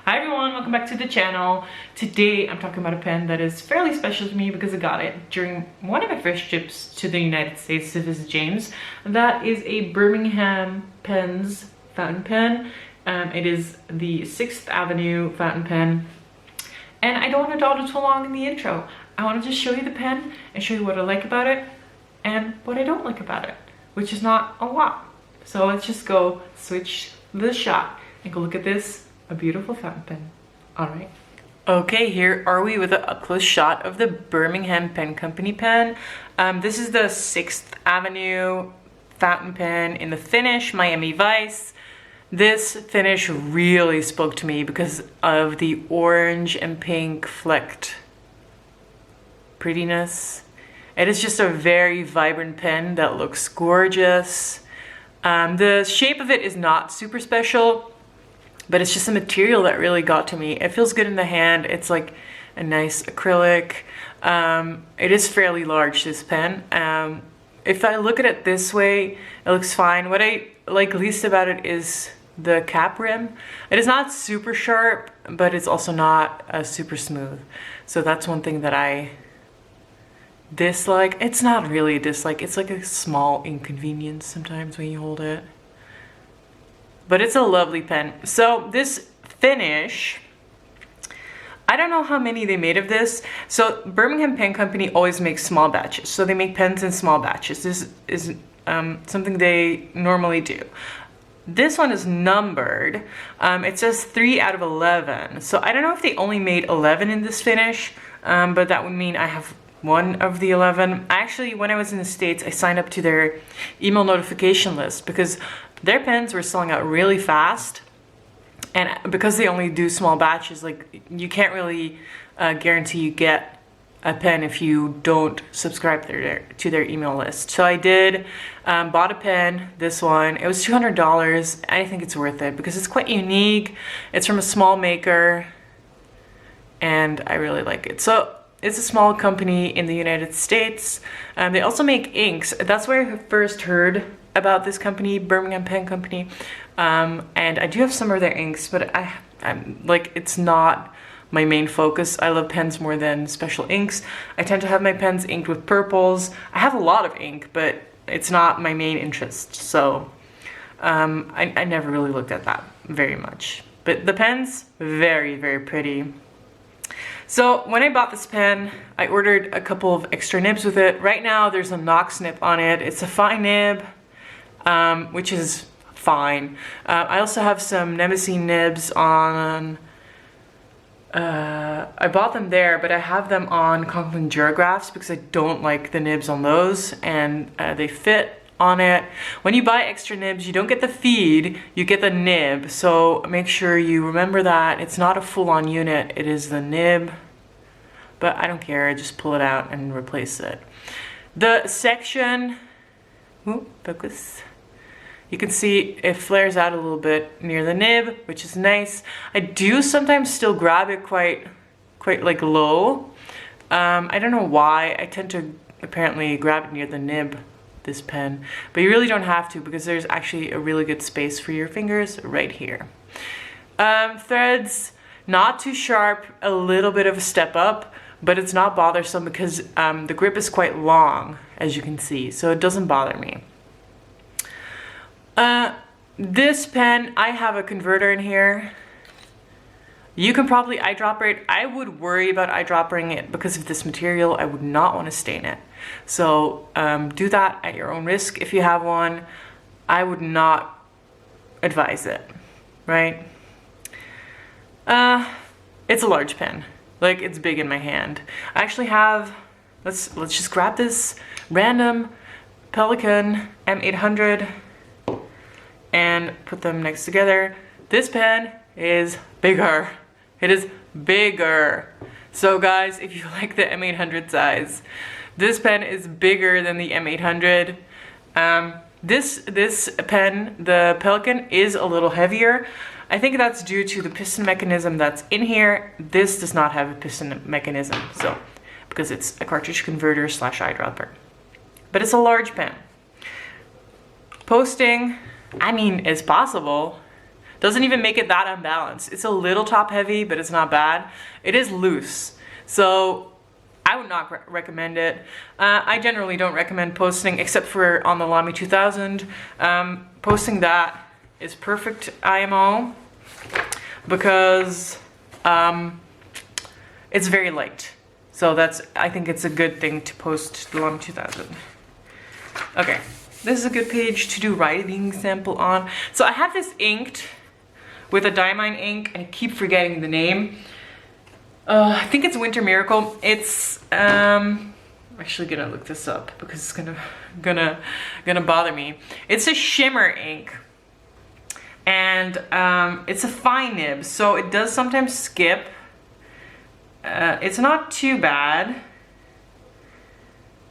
Hi everyone, welcome back to the channel. Today I'm talking about a pen that is fairly special to me because I got it during one of my first trips to the United States to visit James. That is a Birmingham Pens fountain pen. It is the 6th Avenue fountain pen. And I don't want to dawdle too long in the intro. I want to just show you the pen and show you what I like about it and what I don't like about it, which is not a lot. So let's just go switch the shot and go look at this, a beautiful fountain pen. All right. Okay, here are we with a up-close shot of the Birmingham Pen Company pen. This is the 6th Avenue fountain pen in the finish, Miami Vice. This finish really spoke to me because of the orange and pink flecked prettiness. It is just a very vibrant pen that looks gorgeous. The shape of it is not super special, but it's just a material that really got to me. It feels good in the hand. It's like a nice acrylic. It is fairly large, this pen. If I look at it this way, it looks fine. What I like least about it is the cap rim. It is not super sharp, but it's also not super smooth. So that's one thing that I dislike. It's not really a dislike, it's like a small inconvenience sometimes when you hold it. But it's a lovely pen. So this finish, I don't know how many they made of this. So Birmingham Pen Company always makes small batches. So they make pens in small batches. This is something they normally do. This one is numbered. It says 3 out of 11. So I don't know if they only made 11 in this finish, but that would mean I have one of the 11. Actually, when I was in the States, I signed up to their email notification list because their pens were selling out really fast. And because they only do small batches, like you can't really guarantee you get a pen if you don't subscribe to their email list. So I did, bought a pen, this one. It was $200. I think it's worth it because it's quite unique. It's from a small maker and I really like it. So it's a small company in the United States. They also make inks. That's where I first heard about this company, Birmingham Pen Company. And I do have some of their inks, but I'm like, it's not my main focus. I love pens more than special inks. I tend to have my pens inked with purples. I have a lot of ink, but it's not my main interest. So I never really looked at that very much. But the pen's very, very pretty. So when I bought this pen, I ordered a couple of extra nibs with it. Right now there's a Knox nib on it. It's a fine nib, which is fine. I also have some Nemesine nibs on, I bought them there, but I have them on Conklin Duragraphs because I don't like the nibs on those, and they fit on it. When you buy extra nibs, you don't get the feed, you get the nib. So make sure you remember that. It's not a full-on unit, it is the nib. But I don't care, I just pull it out and replace it. The section, focus. You can see it flares out a little bit near the nib, which is nice. I do sometimes still grab it quite like low. I don't know why. I tend to apparently grab it near the nib, this pen, but you really don't have to because there's actually a really good space for your fingers right here. Threads, not too sharp, a little bit of a step up, but it's not bothersome because the grip is quite long, as you can see, so it doesn't bother me. This pen, I have a converter in here. You can probably eyedropper it. I would worry about eyedroppering it because of this material. I would not want to stain it. So do that at your own risk if you have one. I would not advise it, right? It's a large pen. Like, it's big in my hand. I actually have, let's just grab this random Pelikan M800 and put them next together. This pen is bigger. It is bigger. So guys, if you like the M800 size, this pen is bigger than the M800. This pen, the Pelikan, is a little heavier. I think that's due to the piston mechanism that's in here. This does not have a piston mechanism, so because it's a cartridge converter / eyedropper. But it's a large pen. Posting, I mean, it's possible. Doesn't even make it that unbalanced. It's a little top heavy, but it's not bad. It is loose, so I would not recommend it. I generally don't recommend posting, except for on the Lamy 2000. Posting that is perfect IMO because it's very light. So I think it's a good thing to post the Lamy 2000. Okay, this is a good page to do writing sample on. So I have this inked with a Diamine ink, and I keep forgetting the name. I think it's Winter Miracle. It's I'm actually gonna look this up because it's gonna bother me. It's a shimmer ink, and it's a fine nib, so it does sometimes skip. It's not too bad.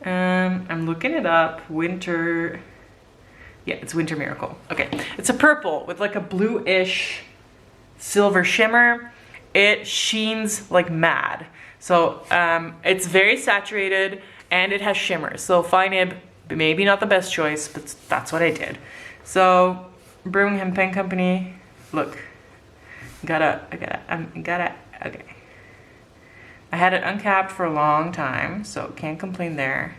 I'm looking it up. Winter. Yeah, it's Winter Miracle. Okay, it's a purple with like a bluish silver shimmer. It sheens like mad. So it's very saturated and it has shimmer. So fine nib, maybe not the best choice, but that's what I did. So Birmingham Pen Company, look, okay. I had it uncapped for a long time, so can't complain there.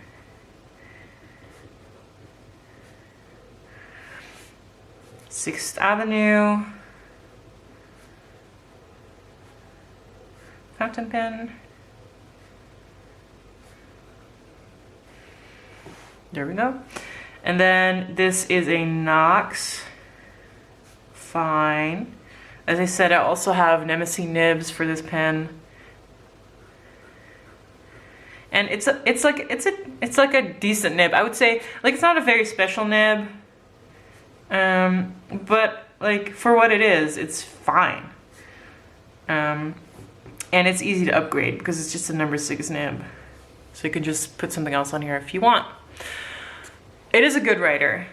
Sixth Avenue. Fountain pen. There we go. And then this is a Knox Fine. As I said, I also have Nemesis nibs for this pen. And it's like a decent nib. I would say, like, it's not a very special nib. But like for what it is, it's fine. And it's easy to upgrade because it's just a number 6 nib. So you can just put something else on here if you want. It is a good writer.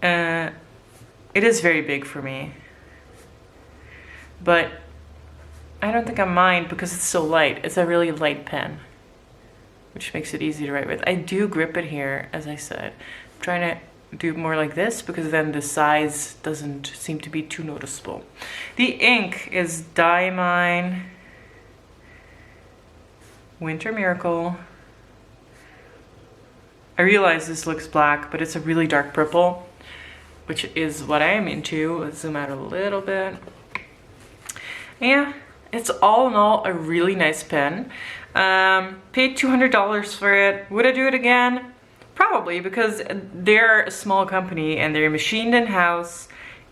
It is very big for me. But I don't think I mind because it's so light. It's a really light pen, which makes it easy to write with. I do grip it here, as I said. I'm trying to do more like this because then the size doesn't seem to be too noticeable. The ink is Diamine Winter Miracle. I realize this looks black, but it's a really dark purple, which is what I am into. Let's zoom out a little bit. Yeah, it's all in all a really nice pen. Paid $200 for it. Would I do it again? Probably, because they're a small company and they're machined in-house,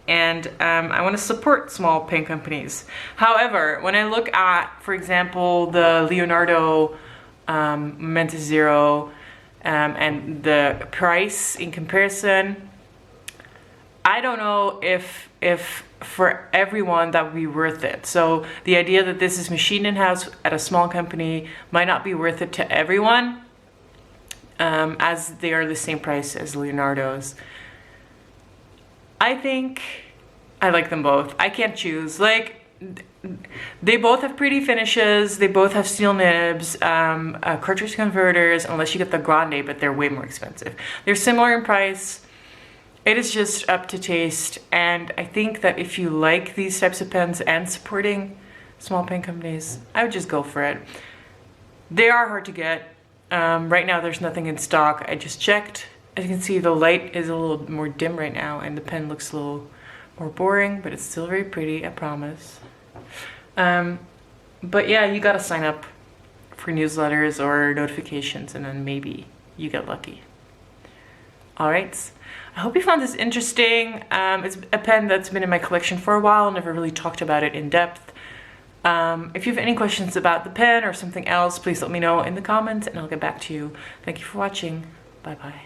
and I want to support small pen companies. However, when I look at, for example, the Leonardo Momenta Zero and the price in comparison, I don't know if for everyone that would be worth it. So the idea that this is machined in-house at a small company might not be worth it to everyone, as they are the same price as Leonardo's. I think I like them both. I can't choose. Like, they both have pretty finishes. They both have steel nibs, cartridge converters, unless you get the Grande, but they're way more expensive. They're similar in price. It is just up to taste. And I think that if you like these types of pens and supporting small pen companies, I would just go for it. They are hard to get. Right now there's nothing in stock. I just checked. As you can see, the light is a little more dim right now and the pen looks a little more boring, but it's still very pretty, I promise. But yeah, you gotta sign up for newsletters or notifications and then maybe you get lucky. All right, I hope you found this interesting. It's a pen that's been in my collection for a while, never really talked about it in depth. If you have any questions about the pen or something else, please let me know in the comments and I'll get back to you. Thank you for watching. Bye-bye.